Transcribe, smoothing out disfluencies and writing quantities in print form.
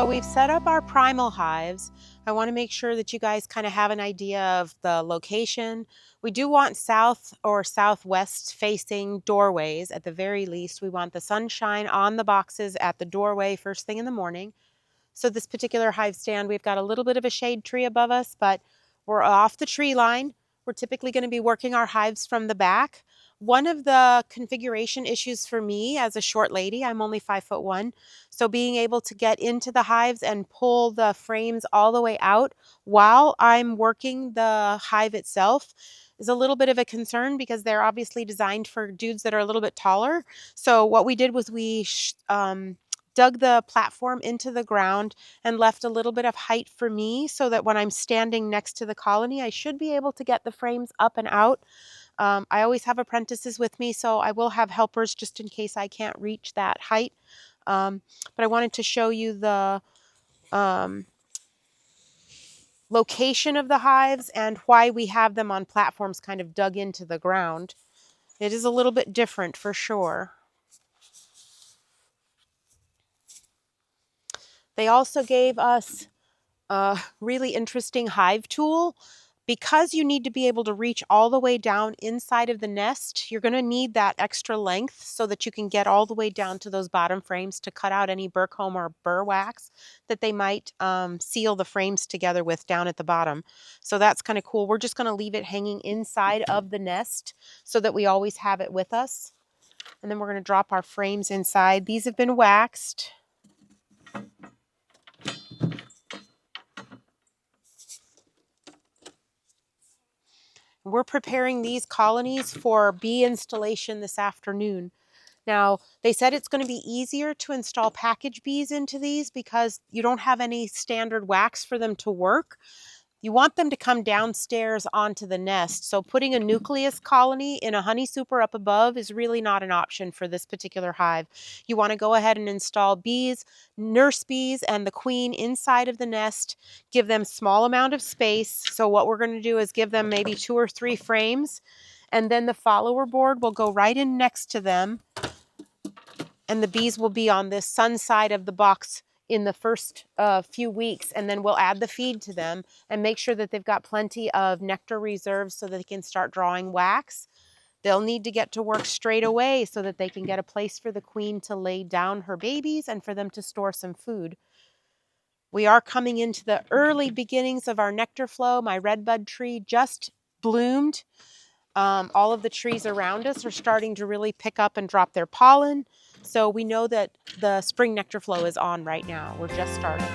So we've set up our primal hives. I want to make sure that you guys kind of have an idea of the location. We do want south or southwest facing doorways at the very least. We want the sunshine on the boxes at the doorway first thing in the morning. So this particular hive stand, we've got a little bit of a shade tree above us, but we're off the tree line. We're typically going to be working our hives from the back. One of the configuration issues for me as a short lady, I'm only 5'1", so being able to get into the hives and pull the frames all the way out while I'm working the hive itself is a little bit of a concern because they're obviously designed for dudes that are a little bit taller. So what we did was we dug the platform into the ground and left a little bit of height for me so that when I'm standing next to the colony, I should be able to get the frames up and out. I always have apprentices with me, so I will have helpers just in case I can't reach that height. But I wanted to show you the location of the hives and why we have them on platforms kind of dug into the ground. It is a little bit different for sure. They also gave us a really interesting hive tool. Because you need to be able to reach all the way down inside of the nest, you're going to need that extra length so that you can get all the way down to those bottom frames to cut out any burr comb or burr wax that they might seal the frames together with down at the bottom. So that's kind of cool. We're just going to leave it hanging inside of the nest so that we always have it with us. And then we're going to drop our frames inside. These have been waxed. We're preparing these colonies for bee installation this afternoon. Now, they said it's going to be easier to install package bees into these because you don't have any standard wax for them to work. You want them to come downstairs onto the nest. So putting a nucleus colony in a honey super up above is really not an option for this particular hive. You want to go ahead and install bees, nurse bees, and the queen inside of the nest. Give them small amount of space. So what we're going to do is give them maybe 2 or 3 frames. And then the follower board will go right in next to them. And the bees will be on this sun side of the box in the first few weeks, and then we'll add the feed to them and make sure that they've got plenty of nectar reserves so that they can start drawing wax. They'll need to get to work straight away so that they can get a place for the queen to lay down her babies and for them to store some food. We are coming into the early beginnings of our nectar flow. My redbud tree just bloomed. All of the trees around us are starting to really pick up and drop their pollen. So we know that the spring nectar flow is on right now. We're just starting.